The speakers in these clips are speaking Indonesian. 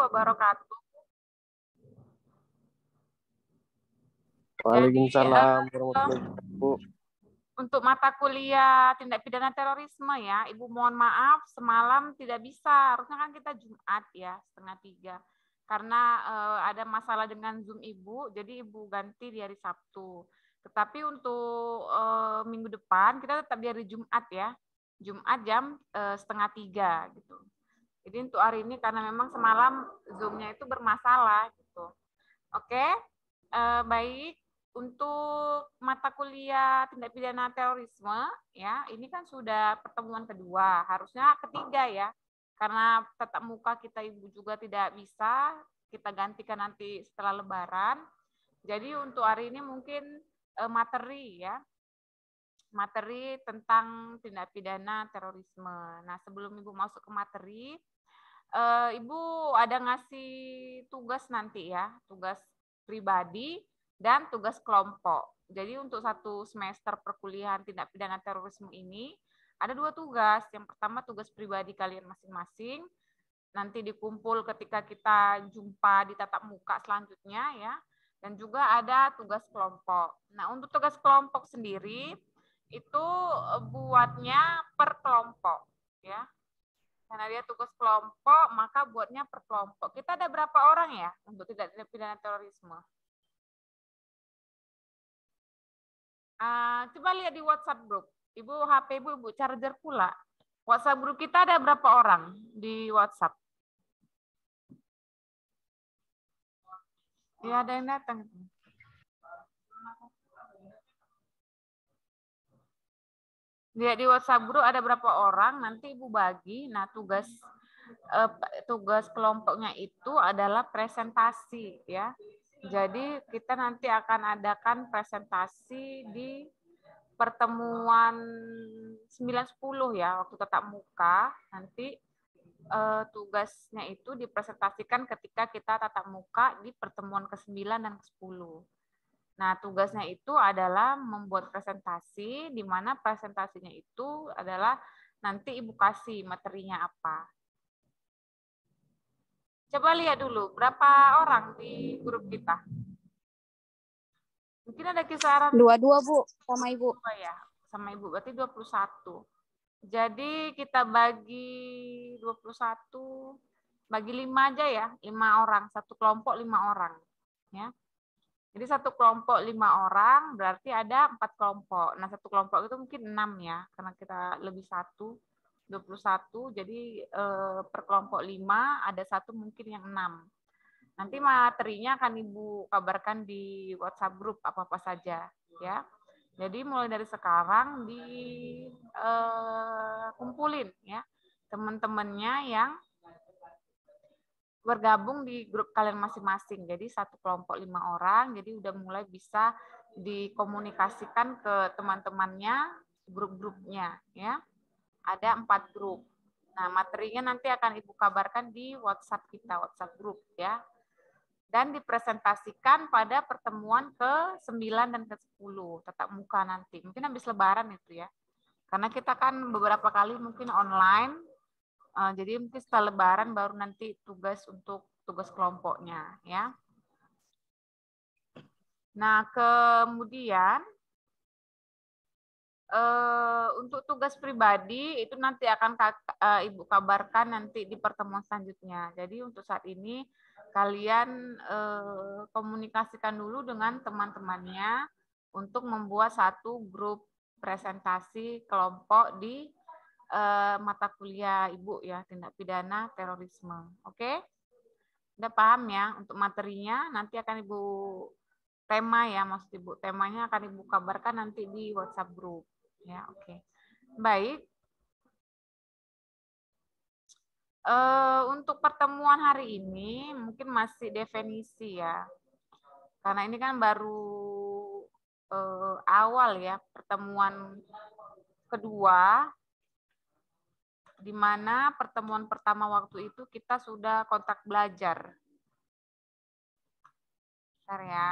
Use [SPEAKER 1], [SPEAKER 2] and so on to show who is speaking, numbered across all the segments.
[SPEAKER 1] wabarakatuh.
[SPEAKER 2] Waalaikumsalam warahmatullahi wabarakatuh.
[SPEAKER 1] Untuk mata kuliah tindak pidana terorisme ya, Ibu mohon maaf semalam tidak bisa. Harusnya kan kita Jumat ya, 2:30. Karena ada masalah dengan Zoom Ibu, jadi Ibu ganti di hari Sabtu. Tetapi untuk minggu depan kita tetap di hari Jumat ya. Jumat jam 2:30 gitu. Jadi untuk hari ini karena memang semalam Zoom-nya itu bermasalah gitu. Oke, baik. Untuk mata kuliah tindak pidana terorisme, ya ini kan sudah pertemuan kedua, harusnya ketiga ya, karena tatap muka kita Ibu juga tidak bisa, kita gantikan nanti setelah Lebaran. Jadi untuk hari ini mungkin materi ya, materi tentang tindak pidana terorisme. Nah sebelum Ibu masuk ke materi, Ibu ada ngasih tugas nanti ya, tugas pribadi dan tugas kelompok. Jadi untuk satu semester perkuliahan tindak pidana terorisme ini ada 2 tugas. Yang pertama tugas pribadi kalian masing-masing. Nanti dikumpul ketika kita jumpa di tatap muka selanjutnya ya. Dan juga ada tugas kelompok. Nah untuk tugas kelompok sendiri itu buatnya per kelompok ya. Karena dia tugas kelompok, maka buatnya per kelompok. Kita ada berapa orang ya untuk tindak pidana terorisme? Coba lihat di WhatsApp group. Ibu HP Ibu charger pula. WhatsApp group kita ada berapa orang di WhatsApp? Ya ada yang datang. Lihat di WhatsApp group ada berapa orang, nanti Ibu bagi. Nah tugas kelompoknya itu adalah presentasi ya. Jadi kita nanti akan adakan presentasi di pertemuan 9-10 ya, waktu tatap muka. Nanti tugasnya itu dipresentasikan ketika kita tatap muka di pertemuan ke-9 dan ke-10. Nah, tugasnya itu adalah membuat presentasi, di mana presentasinya itu adalah nanti Ibu kasih materinya apa. Coba lihat dulu, berapa orang di grup kita? Mungkin ada kisaran
[SPEAKER 3] 22, Bu, sama Ibu.
[SPEAKER 1] Ya, sama Ibu, berarti 21. Jadi kita bagi 21, bagi 5 aja ya, 5 orang. Satu kelompok 5 orang. Ya. Jadi satu kelompok 5 orang, berarti ada 4 kelompok. Nah, satu kelompok itu mungkin 6 ya, karena kita lebih 21. Jadi per kelompok 5, ada satu mungkin yang 6. Nanti materinya akan Ibu kabarkan di WhatsApp grup apa-apa saja. Ya. Jadi mulai dari sekarang kumpulin ya teman-temannya yang bergabung di grup kalian masing-masing. Jadi satu kelompok 5 orang, jadi udah mulai bisa dikomunikasikan ke teman-temannya, grup-grupnya ya. Ada 4 grup. Nah, materinya nanti akan Ibu kabarkan di WhatsApp kita, WhatsApp grup ya. Dan dipresentasikan pada pertemuan ke-9 dan ke-10, tatap muka nanti. Mungkin habis Lebaran itu ya. Karena kita kan beberapa kali mungkin online, jadi mungkin setelah Lebaran baru nanti tugas untuk tugas kelompoknya ya. Nah kemudian untuk tugas pribadi itu nanti akan Ibu kabarkan nanti di pertemuan selanjutnya. Jadi untuk saat ini kalian komunikasikan dulu dengan teman-temannya untuk membuat satu grup presentasi kelompok di mata kuliah Ibu ya, tindak pidana terorisme. Oke? Udah paham ya untuk materinya, nanti akan Ibu tema ya, maksud Ibu. Temanya akan Ibu kabarkan nanti di WhatsApp group. Ya, oke. Baik. Untuk pertemuan hari ini mungkin masih definisi ya. Karena ini kan baru awal ya, pertemuan kedua, di mana pertemuan pertama waktu itu kita sudah kontak belajar. Bentar ya.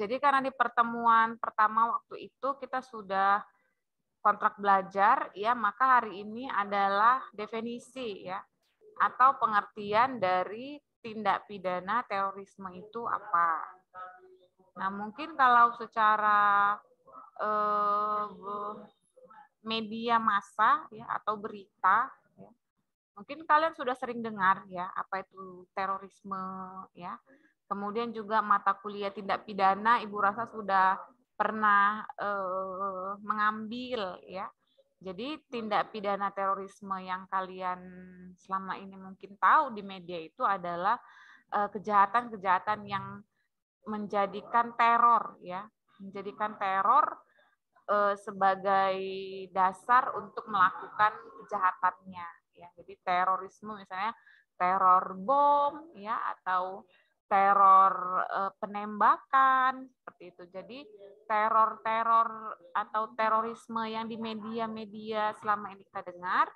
[SPEAKER 1] Jadi karena di pertemuan pertama waktu itu kita sudah kontrak belajar, ya, maka hari ini adalah definisi, ya, atau pengertian dari tindak pidana terorisme itu apa. Nah, mungkin kalau secara media massa, ya, atau berita, ya, mungkin kalian sudah sering dengar, ya, apa itu terorisme, ya. Kemudian juga mata kuliah tindak pidana, Ibu rasa sudah pernah mengambil, ya. Jadi tindak pidana terorisme yang kalian selama ini mungkin tahu di media itu adalah kejahatan-kejahatan yang menjadikan teror, ya, menjadikan teror sebagai dasar untuk melakukan kejahatannya, ya. Jadi terorisme misalnya teror bom, ya, atau teror penembakan seperti itu. Jadi teror-teror atau terorisme yang di media-media selama ini kita dengar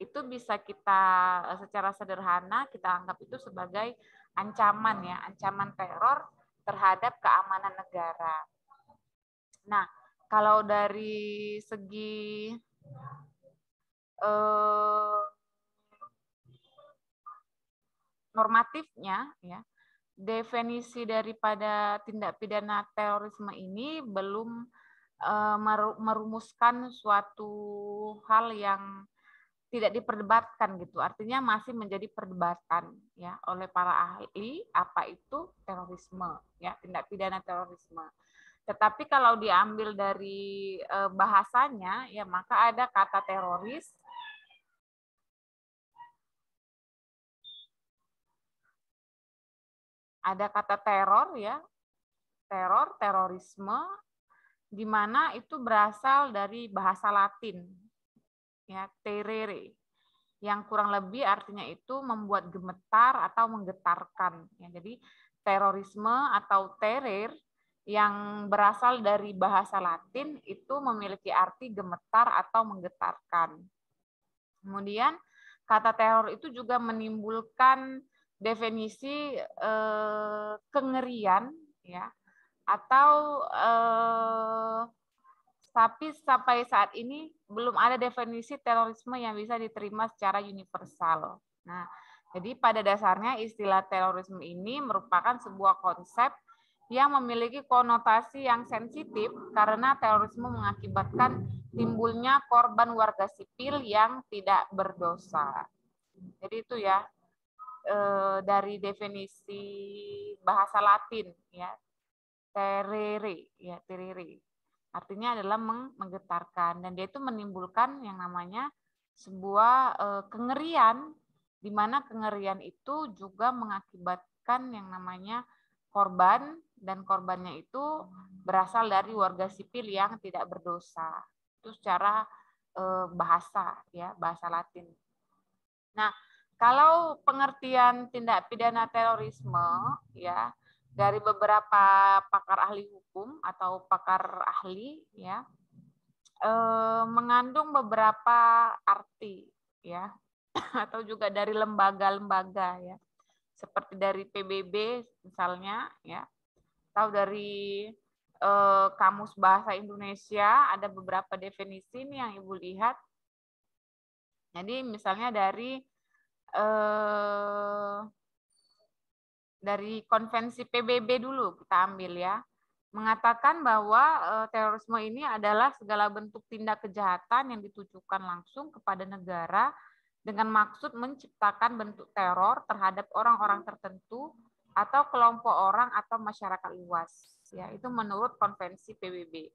[SPEAKER 1] itu bisa kita secara sederhana kita anggap itu sebagai ancaman, ya, ancaman teror terhadap keamanan negara. Nah, kalau dari segi normatifnya, ya, definisi daripada tindak pidana terorisme ini belum merumuskan suatu hal yang tidak diperdebatkan gitu. Artinya masih menjadi perdebatan, ya, oleh para ahli apa itu terorisme, ya, tindak pidana terorisme. Tetapi kalau diambil dari bahasanya, ya, maka ada kata teroris, ada kata teror, ya, teror, terorisme, di mana itu berasal dari bahasa Latin, ya, terere, yang kurang lebih artinya itu membuat gemetar atau menggetarkan. Ya, jadi terorisme atau teror yang berasal dari bahasa Latin itu memiliki arti gemetar atau menggetarkan. Kemudian kata teror itu juga menimbulkan definisi kengerian, ya, atau tapi sampai saat ini belum ada definisi terorisme yang bisa diterima secara universal. Nah, jadi pada dasarnya istilah terorisme ini merupakan sebuah konsep yang memiliki konotasi yang sensitif karena terorisme mengakibatkan timbulnya korban warga sipil yang tidak berdosa. Jadi itu, ya, dari definisi bahasa Latin, ya, terere, ya, terere. Artinya adalah menggetarkan, dan dia itu menimbulkan yang namanya sebuah kengerian, di mana kengerian itu juga mengakibatkan yang namanya korban, dan korbannya itu berasal dari warga sipil yang tidak berdosa. Itu secara bahasa, ya, bahasa Latin. Nah, kalau pengertian tindak pidana terorisme, ya, dari beberapa pakar ahli hukum atau pakar ahli, ya, mengandung beberapa arti, ya, atau juga dari lembaga-lembaga, ya, seperti dari PBB misalnya, ya, atau dari Kamus Bahasa Indonesia ada beberapa definisi nih yang Ibu lihat. Jadi misalnya dari konvensi PBB dulu kita ambil, ya, mengatakan bahwa terorisme ini adalah segala bentuk tindak kejahatan yang ditujukan langsung kepada negara dengan maksud menciptakan bentuk teror terhadap orang-orang tertentu atau kelompok orang atau masyarakat luas. Ya, itu menurut konvensi PBB.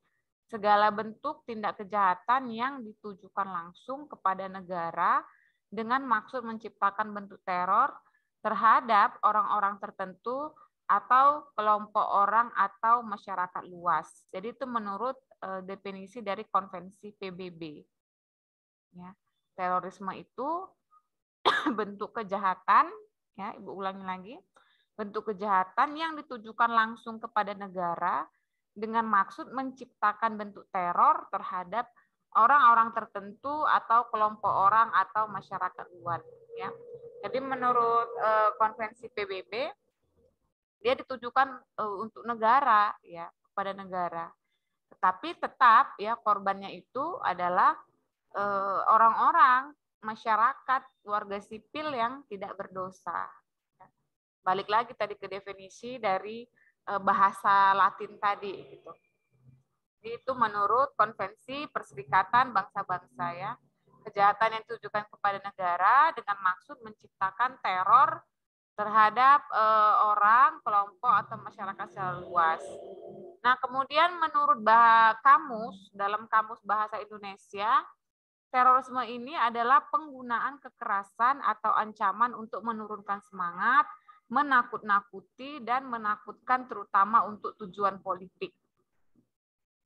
[SPEAKER 1] Segala bentuk tindak kejahatan yang ditujukan langsung kepada negara dengan maksud menciptakan bentuk teror terhadap orang-orang tertentu atau kelompok orang atau masyarakat luas. Jadi itu menurut definisi dari konvensi PBB. Ya, terorisme itu bentuk kejahatan, ya, Ibu ulangi lagi, bentuk kejahatan yang ditujukan langsung kepada negara dengan maksud menciptakan bentuk teror terhadap orang-orang tertentu atau kelompok orang atau masyarakat luas, ya. Jadi menurut konvensi PBB, dia ditujukan untuk negara, ya, kepada negara. Tetapi tetap ya korbannya itu adalah orang-orang masyarakat warga sipil yang tidak berdosa. Balik lagi tadi ke definisi dari bahasa Latin tadi gitu. Itu menurut Konvensi Perserikatan Bangsa-Bangsa ya. Kejahatan yang ditujukan kepada negara dengan maksud menciptakan teror terhadap orang, kelompok atau masyarakat secara luas. Nah, kemudian menurut kamus dalam Kamus Bahasa Indonesia, terorisme ini adalah penggunaan kekerasan atau ancaman untuk menurunkan semangat, menakut-nakuti dan menakutkan terutama untuk tujuan politik.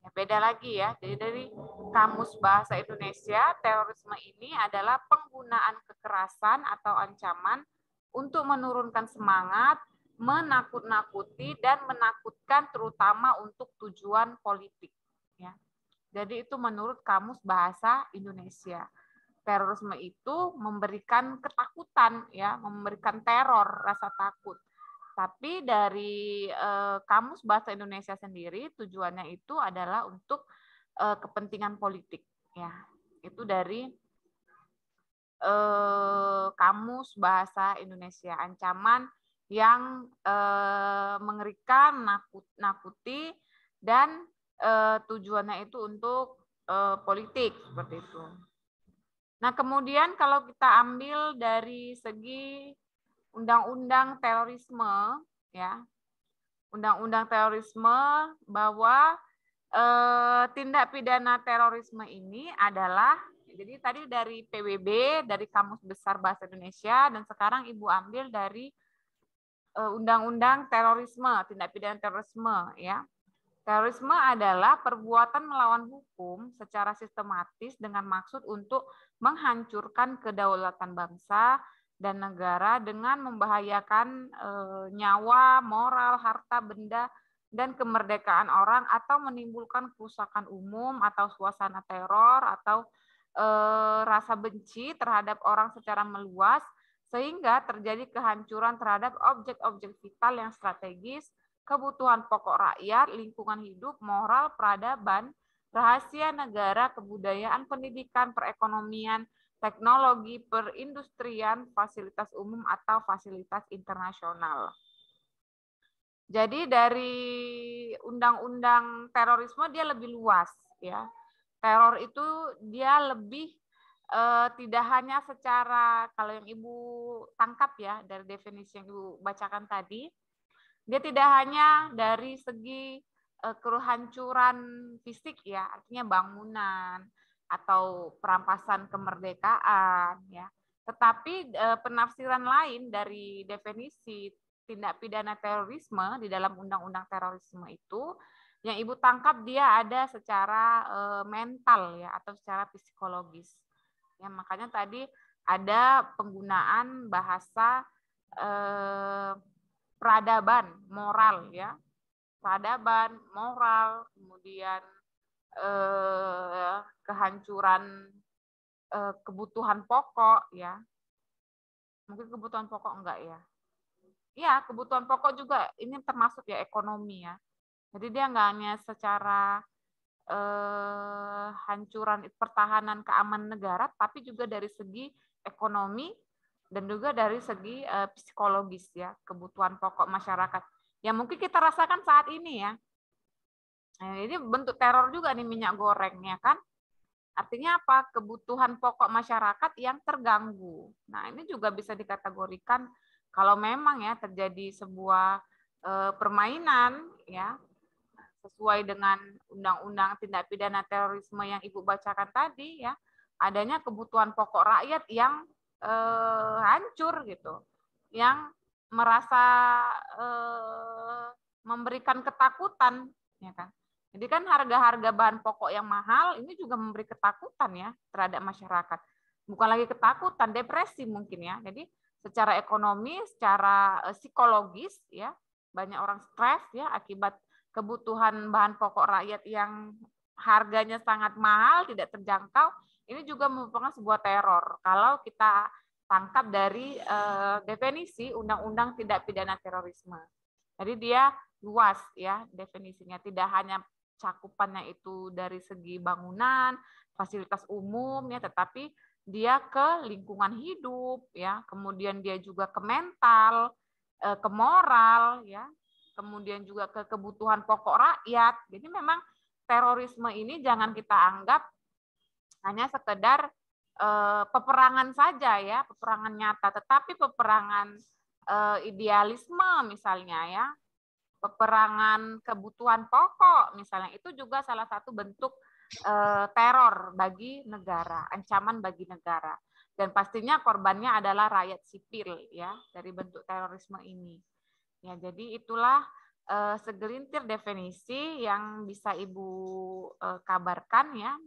[SPEAKER 1] Ya, beda lagi ya. Jadi dari Kamus Bahasa Indonesia, terorisme ini adalah penggunaan kekerasan atau ancaman untuk menurunkan semangat, menakut-nakuti dan menakutkan terutama untuk tujuan politik. Ya. Jadi itu menurut Kamus Bahasa Indonesia. Terorisme itu memberikan ketakutan, ya, memberikan teror, rasa takut. Tapi dari Kamus Bahasa Indonesia sendiri tujuannya itu adalah untuk kepentingan politik, ya. Itu dari Kamus Bahasa Indonesia, ancaman yang mengerikan, nakuti dan tujuannya itu untuk politik seperti itu. Nah, kemudian kalau kita ambil dari segi undang-undang terorisme, ya, undang-undang terorisme bahwa tindak pidana terorisme ini adalah, jadi tadi dari PBB, dari Kamus Besar Bahasa Indonesia, dan sekarang Ibu ambil dari undang-undang terorisme, tindak pidana terorisme, ya. Terorisme adalah perbuatan melawan hukum secara sistematis dengan maksud untuk menghancurkan kedaulatan bangsa dan negara dengan membahayakan nyawa, moral, harta, benda, dan kemerdekaan orang atau menimbulkan kerusakan umum atau suasana teror atau rasa benci terhadap orang secara meluas sehingga terjadi kehancuran terhadap objek-objek vital yang strategis, kebutuhan pokok rakyat, lingkungan hidup, moral, peradaban, rahasia negara, kebudayaan, pendidikan, perekonomian, teknologi, perindustrian, fasilitas umum atau fasilitas internasional. Jadi dari undang-undang terorisme dia lebih luas, ya. Teror itu dia lebih tidak hanya secara, kalau yang Ibu tangkap ya dari definisi yang Ibu bacakan tadi, dia tidak hanya dari segi kehancuran fisik ya, artinya bangunan atau perampasan kemerdekaan ya. Tetapi penafsiran lain dari definisi tindak pidana terorisme di dalam undang-undang terorisme itu yang Ibu tangkap dia ada secara mental ya atau secara psikologis. Ya, makanya tadi ada penggunaan bahasa peradaban, moral ya. Peradaban, moral, kemudian kehancuran kebutuhan pokok ya. Mungkin kebutuhan pokok enggak ya? Iya, kebutuhan pokok juga ini termasuk ya ekonomi ya. Jadi dia enggak hanya secara hancuran pertahanan keamanan negara, tapi juga dari segi ekonomi dan juga dari segi psikologis ya, kebutuhan pokok masyarakat. Yang mungkin kita rasakan saat ini ya. Nah, ini bentuk teror juga nih minyak goreng ya kan. Artinya apa? Kebutuhan pokok masyarakat yang terganggu. Nah, ini juga bisa dikategorikan kalau memang ya terjadi sebuah permainan ya sesuai dengan undang-undang tindak pidana terorisme yang Ibu bacakan tadi ya, adanya kebutuhan pokok rakyat yang hancur gitu, yang merasa memberikan ketakutan ya kan. Jadi kan harga-harga bahan pokok yang mahal ini juga memberi ketakutan ya terhadap masyarakat. Bukan lagi ketakutan, depresi mungkin ya. Jadi secara ekonomi, secara psikologis ya, banyak orang stres ya akibat kebutuhan bahan pokok rakyat yang harganya sangat mahal, tidak terjangkau, ini juga merupakan sebuah teror. Kalau kita tangkap dari definisi Undang-Undang Tindak Pidana Terorisme. Jadi dia luas ya definisinya, tidak hanya cakupannya itu dari segi bangunan, fasilitas umum ya, tetapi dia ke lingkungan hidup ya, kemudian dia juga ke mental, ke moral ya, kemudian juga ke kebutuhan pokok rakyat. Jadi memang terorisme ini jangan kita anggap hanya sekedar peperangan saja ya, peperangan nyata, tetapi peperangan idealisme misalnya ya, peperangan kebutuhan pokok misalnya, itu juga salah satu bentuk teror bagi negara, ancaman bagi negara. Dan pastinya korbannya adalah rakyat sipil ya dari bentuk terorisme ini. Ya, jadi itulah segelintir definisi yang bisa Ibu kabarkan ya.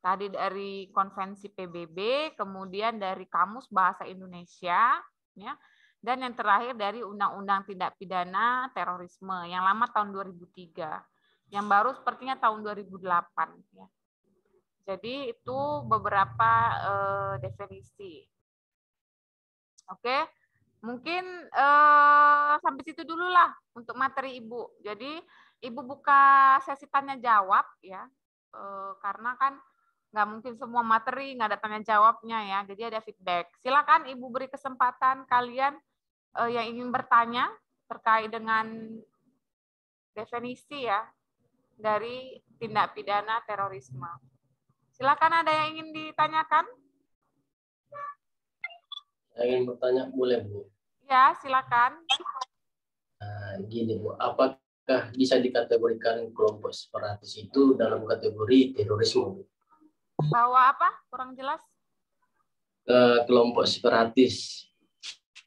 [SPEAKER 1] Tadi dari konvensi PBB, kemudian dari Kamus Bahasa Indonesia, ya, dan yang terakhir dari Undang-Undang Tindak Pidana Terorisme yang lama tahun 2003, yang baru sepertinya tahun 2008. Ya. Jadi itu beberapa definisi. Oke, mungkin sampai situ dulu lah untuk materi Ibu. Jadi Ibu buka sesi tanya jawab ya, karena kan nggak mungkin semua materi nggak ada tanya jawabnya ya, jadi ada feedback. Silakan Ibu beri kesempatan kalian yang ingin bertanya terkait dengan definisi ya dari tindak pidana terorisme. Silakan, ada yang ingin ditanyakan?
[SPEAKER 4] Saya ingin bertanya, boleh Bu?
[SPEAKER 1] Ya, silakan.
[SPEAKER 4] Gini Bu, apakah bisa dikategorikan kelompok separatis itu dalam kategori terorisme Bu?
[SPEAKER 1] Bahwa apa? Kurang jelas.
[SPEAKER 4] Kelompok separatis.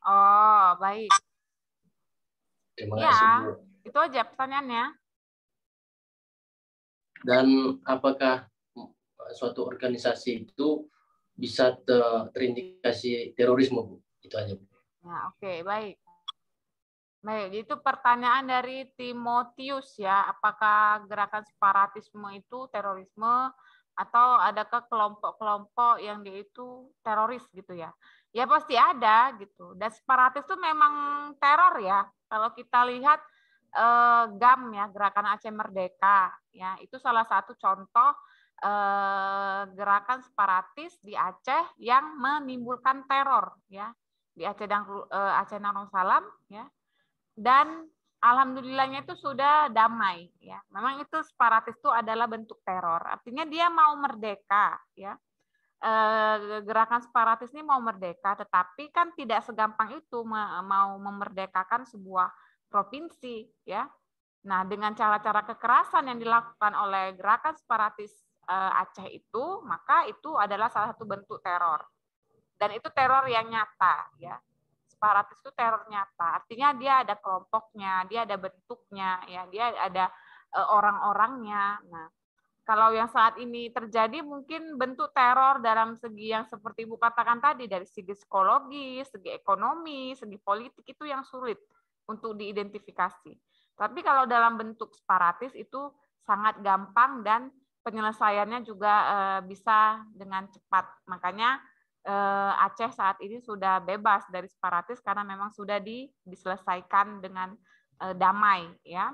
[SPEAKER 1] Oh, baik.
[SPEAKER 4] Terima
[SPEAKER 1] Ya,
[SPEAKER 4] kasih Bu.
[SPEAKER 1] itu aja pertanyaannya.
[SPEAKER 4] Dan apakah suatu organisasi itu bisa terindikasi terorisme Bu? Itu aja Bu.
[SPEAKER 1] Nah, oke, baik. Baik, itu pertanyaan dari Timotius ya, apakah gerakan separatisme itu terorisme atau adakah kelompok-kelompok yang dia itu teroris gitu ya? Ya pasti ada gitu. Dan separatis itu memang teror ya. Kalau kita lihat GAM ya, Gerakan Aceh Merdeka ya, itu salah satu contoh gerakan separatis di Aceh yang menimbulkan teror ya. Di Aceh Darussalam ya. Dan alhamdulillahnya itu sudah damai ya. Memang itu separatis itu adalah bentuk teror. Artinya dia mau merdeka ya. Gerakan separatis ini mau merdeka, tetapi kan tidak segampang itu mau memerdekakan sebuah provinsi ya. Nah, dengan cara-cara kekerasan yang dilakukan oleh gerakan separatis Aceh itu, maka itu adalah salah satu bentuk teror. Dan itu teror yang nyata ya. Separatis itu teror nyata, artinya dia ada kelompoknya, dia ada bentuknya, ya, dia ada orang-orangnya. Nah, kalau yang saat ini terjadi mungkin bentuk teror dalam segi yang seperti Ibu katakan tadi, dari segi psikologis, segi ekonomi, segi politik itu yang sulit untuk diidentifikasi. Tapi kalau dalam bentuk separatis itu sangat gampang dan penyelesaiannya juga bisa dengan cepat. Makanya Aceh saat ini sudah bebas dari separatis karena memang sudah diselesaikan dengan damai ya.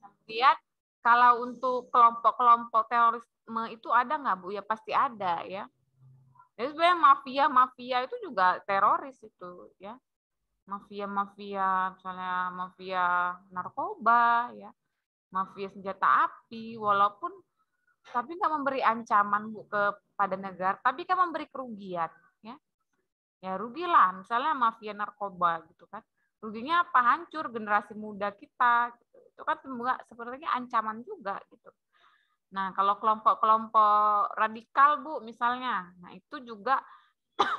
[SPEAKER 1] Kemudian kalau untuk kelompok-kelompok terorisme itu ada nggak Bu? Ya pasti ada ya. Jadi sebenarnya mafia-mafia itu juga teroris itu ya. Mafia-mafia misalnya mafia narkoba ya, mafia senjata api, walaupun tapi nggak memberi ancaman Bu kepada negara, tapi kan memberi kerugian ya. Ya rugilah, misalnya mafia narkoba gitu kan. Ruginya apa? Hancur generasi muda kita. Gitu. Itu kan sebenarnya ancaman juga gitu. Nah, kalau kelompok-kelompok radikal Bu misalnya, nah itu juga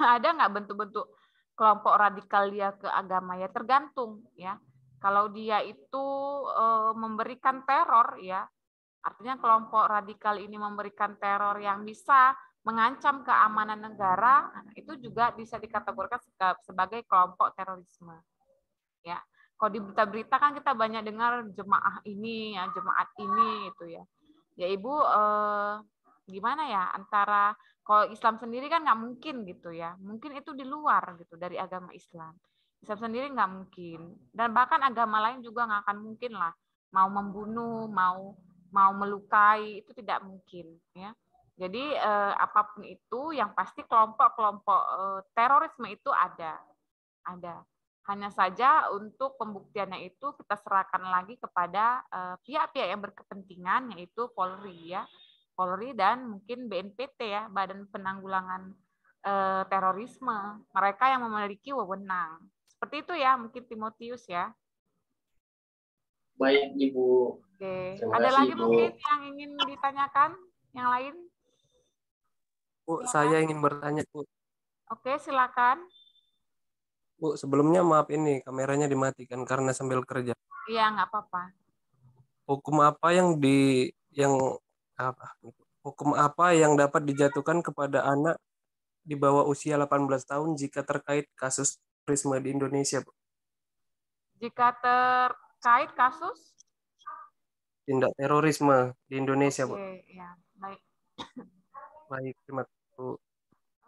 [SPEAKER 1] ada nggak bentuk-bentuk kelompok radikal dia ke agama? Ya tergantung ya. Kalau dia itu memberikan teror ya, artinya kelompok radikal ini memberikan teror yang bisa mengancam keamanan negara, itu juga bisa dikategorikan sebagai kelompok terorisme. Ya, kalau di berita-berita kan kita banyak dengar jemaah ini, ya, jemaat ini, itu ya. Ya Ibu, gimana ya antara kalau Islam sendiri kan nggak mungkin gitu ya, mungkin itu di luar gitu dari agama Islam. Islam sendiri nggak mungkin. Dan bahkan agama lain juga nggak akan mungkin lah. Mau membunuh, mau melukai, itu tidak mungkin. Ya. Jadi apapun itu, yang pasti kelompok-kelompok terorisme itu ada. Hanya saja untuk pembuktiannya itu kita serahkan lagi kepada pihak-pihak yang berkepentingan, yaitu Polri ya, Polri dan mungkin BNPT ya, Badan Penanggulangan Terorisme. Mereka yang memiliki wewenang. Seperti itu ya, mungkin Timotius ya.
[SPEAKER 4] Baik, Ibu.
[SPEAKER 1] Oke.
[SPEAKER 4] Terima
[SPEAKER 1] Ada
[SPEAKER 4] kasih,
[SPEAKER 1] lagi
[SPEAKER 4] Ibu.
[SPEAKER 1] mungkin yang ingin ditanyakan? Yang lain?
[SPEAKER 2] Bu,
[SPEAKER 1] Silakan.
[SPEAKER 2] saya ingin bertanya, Bu.
[SPEAKER 1] Oke, silakan.
[SPEAKER 2] Bu, sebelumnya maaf ini kameranya dimatikan karena sambil kerja.
[SPEAKER 1] Iya, nggak apa-apa.
[SPEAKER 2] Hukum apa hukum apa yang dapat dijatuhkan kepada anak di bawah usia 18 tahun jika terkait kasus terorisme di Indonesia, Bu?
[SPEAKER 1] Jika terkait kasus?
[SPEAKER 2] Tindak terorisme di Indonesia, Bu.
[SPEAKER 1] Oke, ya, baik.
[SPEAKER 2] Baik, terima kasih, Bu.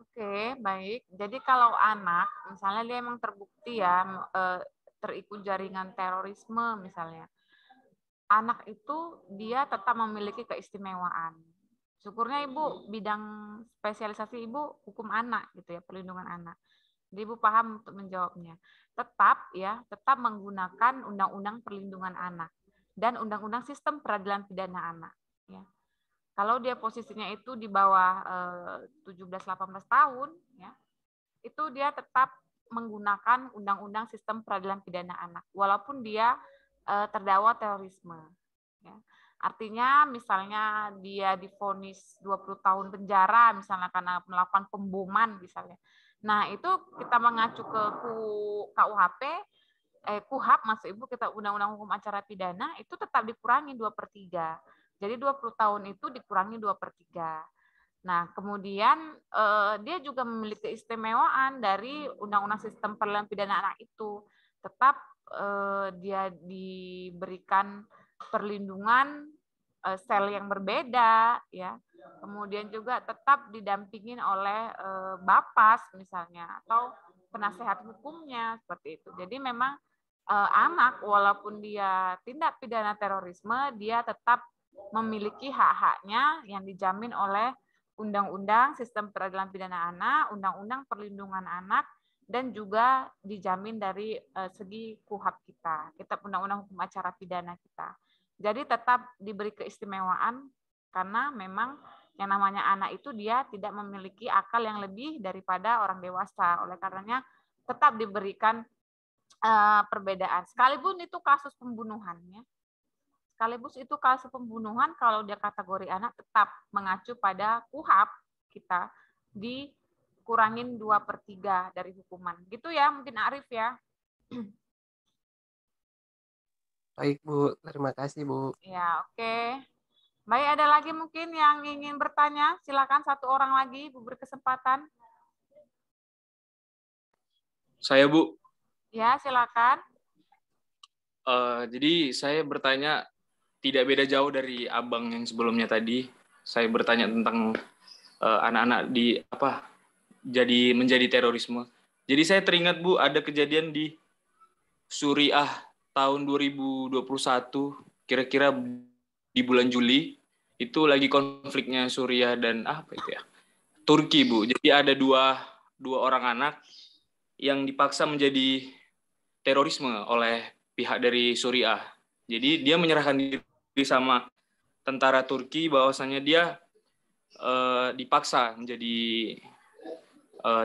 [SPEAKER 1] Oke, baik. Jadi kalau anak, misalnya dia emang terbukti ya terikut jaringan terorisme misalnya, anak itu dia tetap memiliki keistimewaan. Syukurnya Ibu bidang spesialisasi Ibu hukum anak gitu ya, perlindungan anak. Jadi Ibu paham untuk menjawabnya. Tetap menggunakan Undang-Undang Perlindungan Anak dan Undang-Undang Sistem Peradilan Pidana Anak. Ya. Kalau dia posisinya itu di bawah 17-18 tahun, ya, itu dia tetap menggunakan Undang-Undang Sistem Peradilan Pidana Anak, walaupun dia terdakwa terorisme. Ya. Artinya misalnya dia divonis 20 tahun penjara, misalnya karena melakukan pemboman misalnya. Nah, itu kita mengacu ke KUHP, KUHAP maksud Ibu, kita Undang-Undang Hukum Acara Pidana, itu tetap dikurangi 2/3. Jadi 20 tahun itu dikurangi 2/3. Nah, kemudian dia juga memiliki keistimewaan dari Undang-Undang Sistem Peradilan Pidana Anak itu. Tetap dia diberikan perlindungan sel yang berbeda, ya. Kemudian juga tetap didampingin oleh Bapas misalnya atau penasehat hukumnya seperti itu. Jadi memang anak walaupun dia tindak pidana terorisme, dia tetap memiliki hak-haknya yang dijamin oleh Undang-Undang Sistem Peradilan Pidana Anak, Undang-Undang Perlindungan Anak, dan juga dijamin dari segi KUHAP kita, Kitab Undang-Undang Hukum Acara Pidana kita. Jadi tetap diberi keistimewaan karena memang yang namanya anak itu dia tidak memiliki akal yang lebih daripada orang dewasa. Oleh karenanya tetap diberikan perbedaan. Sekalipun itu kasus pembunuhan, ya. Sekaligus itu kasus pembunuhan, kalau dia kategori anak tetap mengacu pada KUHAP kita dikurangin 2/3 dari hukuman. Gitu ya, mungkin Arif ya.
[SPEAKER 2] Baik, Bu. Terima kasih, Bu.
[SPEAKER 1] Ya, oke. Baik, ada lagi mungkin yang ingin bertanya? Silakan satu orang lagi, Bu, berkesempatan.
[SPEAKER 5] Saya, Bu.
[SPEAKER 1] Ya, silakan.
[SPEAKER 5] Jadi saya bertanya tidak beda jauh dari abang yang sebelumnya tadi. Saya bertanya tentang anak-anak menjadi terorisme. Jadi saya teringat, Bu, ada kejadian di Suriah tahun 2021, kira-kira di bulan Juli, itu lagi konfliknya Suriah dan Turki, Bu. Jadi ada dua orang anak yang dipaksa menjadi terorisme oleh pihak dari Suriah. Jadi dia menyerahkan diri sama tentara Turki, bahwasannya dia dipaksa menjadi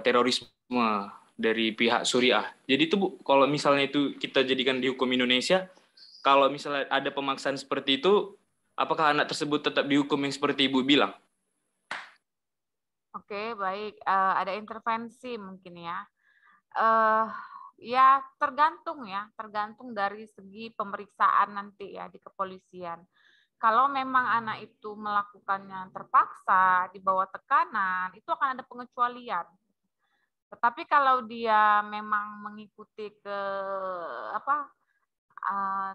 [SPEAKER 5] terorisme dari pihak Suriah. Jadi itu, Bu, kalau misalnya itu kita jadikan di hukum Indonesia, kalau misalnya ada pemaksaan seperti itu, apakah anak tersebut tetap dihukum yang seperti Ibu bilang?
[SPEAKER 1] Oke, baik. Ada intervensi mungkin ya. Ya tergantung dari segi pemeriksaan nanti ya di kepolisian. Kalau memang anak itu melakukannya terpaksa, di bawah tekanan, itu akan ada pengecualian. Tetapi kalau dia memang mengikuti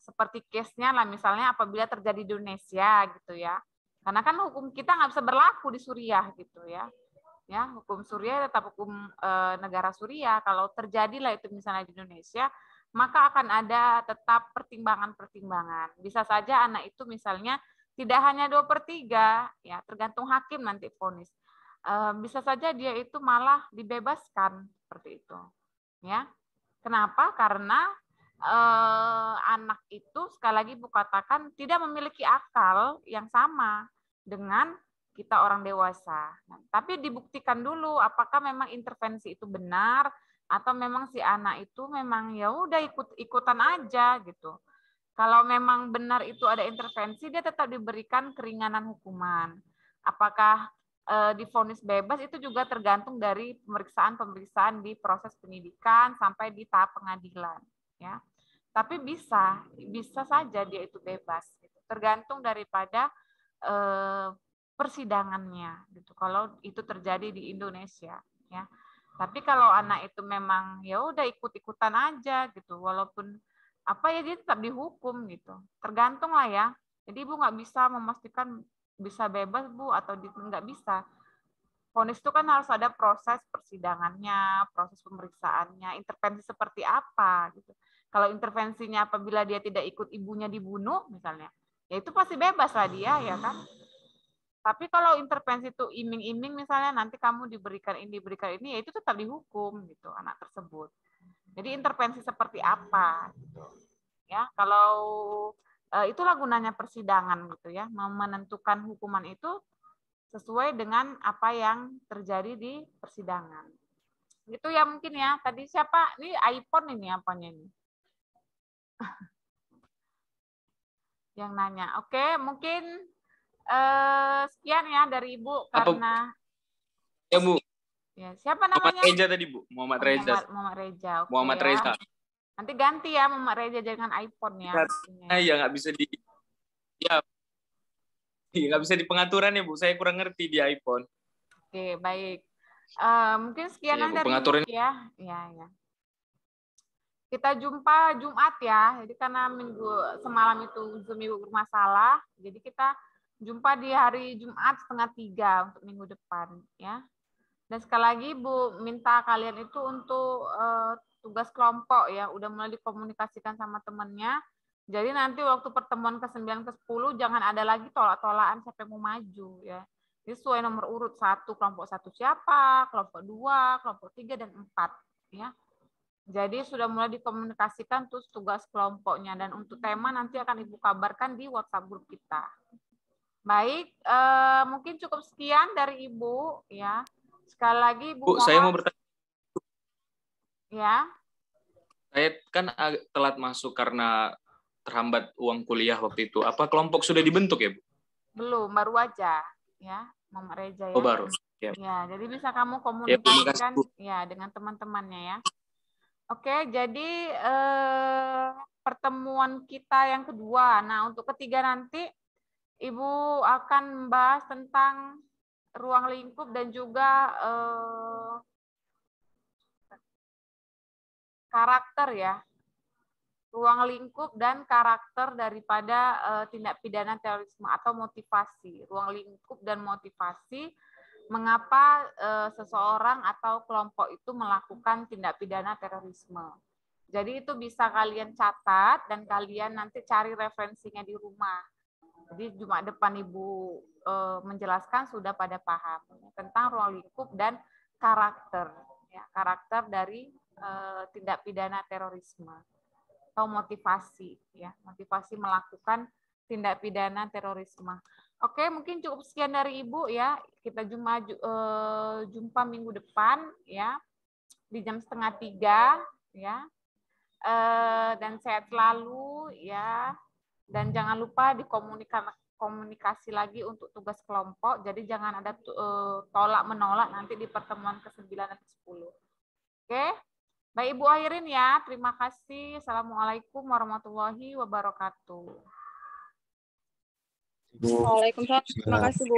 [SPEAKER 1] seperti case-nya lah, misalnya apabila terjadi di Indonesia gitu ya. Karena kan hukum kita nggak bisa berlaku di Suriah gitu ya. Ya, hukum Syria tetap hukum negara Syria. Kalau terjadilah itu misalnya di Indonesia, maka akan ada tetap pertimbangan-pertimbangan. Bisa saja anak itu misalnya tidak hanya 2/3, ya tergantung hakim nanti vonis. Bisa saja dia itu malah dibebaskan seperti itu. Ya, kenapa? Karena anak itu sekali lagi Bu katakan tidak memiliki akal yang sama dengan kita orang dewasa. Nah, tapi dibuktikan dulu apakah memang intervensi itu benar atau memang si anak itu memang ya udah ikut-ikutan aja gitu. Kalau memang benar itu ada intervensi, dia tetap diberikan keringanan hukuman. Apakah divonis bebas itu juga tergantung dari pemeriksaan-pemeriksaan di proses penyidikan sampai di tahap pengadilan. Ya, tapi bisa saja dia itu bebas. Gitu. Tergantung daripada persidangannya gitu kalau itu terjadi di Indonesia ya. Tapi kalau anak itu memang ya udah ikut-ikutan aja gitu walaupun apa ya dia tetap dihukum gitu. Tergantung lah ya. Jadi Ibu nggak bisa memastikan bisa bebas Bu atau nggak bisa. Vonis itu kan harus ada proses persidangannya, proses pemeriksaannya, intervensi seperti apa gitu. Kalau intervensinya apabila dia tidak ikut ibunya dibunuh misalnya, ya itu pasti bebas lah dia ya kan. Tapi kalau intervensi itu iming-iming misalnya nanti kamu diberikan ini ya itu tetap dihukum gitu anak tersebut. Jadi intervensi seperti apa gitu. Ya, kalau itulah gunanya persidangan gitu ya, menentukan hukuman itu sesuai dengan apa yang terjadi di persidangan. Gitu ya mungkin ya. Tadi siapa? Ini iPhone ini apanya ini? Yang nanya. Oke, mungkin sekian ya dari Ibu karena
[SPEAKER 5] ya Bu.
[SPEAKER 1] Ya, siapa namanya?
[SPEAKER 5] Muhammad Reza tadi Bu. Muhammad Reza.
[SPEAKER 1] Muhammad Reza. Okay,
[SPEAKER 5] Muhammad Reza.
[SPEAKER 1] Nanti ganti ya Muhammad Reza dengan iPhone ya.
[SPEAKER 5] Ya nggak bisa di ya nggak bisa di pengaturan ya Bu. Saya kurang ngerti di iPhone.
[SPEAKER 1] Oke, baik. Mungkin sekian
[SPEAKER 5] ya, Bu,
[SPEAKER 1] dari
[SPEAKER 5] pengaturan
[SPEAKER 1] Ibu ya. Ya. Kita jumpa Jumat ya. Jadi karena minggu semalam itu Zoom Ibu bermasalah, jadi kita jumpa di hari Jumat 2:30 untuk minggu depan ya. Dan sekali lagi Bu minta kalian itu untuk tugas kelompok ya, udah mulai dikomunikasikan sama temennya. Jadi nanti waktu pertemuan ke-9 ke-10 jangan ada lagi tolak-tolakan siapa yang mau maju ya. Jadi sesuai nomor urut 1, kelompok 1 siapa, kelompok 2, kelompok 3 dan 4 ya. Jadi sudah mulai dikomunikasikan terus tugas kelompoknya dan untuk tema nanti akan Ibu kabarkan di WhatsApp grup kita. Baik, mungkin cukup sekian dari Ibu ya. Sekali lagi Bu,
[SPEAKER 5] saya mau bertanya.
[SPEAKER 1] Ya.
[SPEAKER 5] Saya kan telat masuk karena terhambat uang kuliah waktu itu. Apa kelompok sudah dibentuk ya Bu?
[SPEAKER 1] Belum, baru aja ya, Mama Reza ya.
[SPEAKER 5] Oh baru.
[SPEAKER 1] Ya, jadi bisa kamu komunikasikan ya dengan teman-temannya ya. Oke, jadi pertemuan kita yang kedua. Nah, untuk ketiga nanti Ibu akan membahas tentang ruang lingkup dan juga karakter ya. Ruang lingkup dan karakter daripada tindak pidana terorisme atau motivasi. Ruang lingkup dan motivasi mengapa seseorang atau kelompok itu melakukan tindak pidana terorisme. Jadi itu bisa kalian catat dan kalian nanti cari referensinya di rumah. Jadi Jumat depan Ibu menjelaskan sudah pada paham tentang ruang lingkup dan karakter, ya, karakter dari tindak pidana terorisme atau motivasi, ya, motivasi melakukan tindak pidana terorisme. Oke, mungkin cukup sekian dari Ibu ya. Kita jumpa minggu depan ya di jam 2:30 ya. Dan sehat selalu ya. Dan jangan lupa dikomunikasi lagi untuk tugas kelompok. Jadi jangan ada tolak-menolak nanti di pertemuan ke-9 dan ke-10. Oke? Baik, Ibu akhirin ya. Terima kasih. Assalamualaikum warahmatullahi wabarakatuh.
[SPEAKER 3] Waalaikumsalam. Terima kasih, Bu.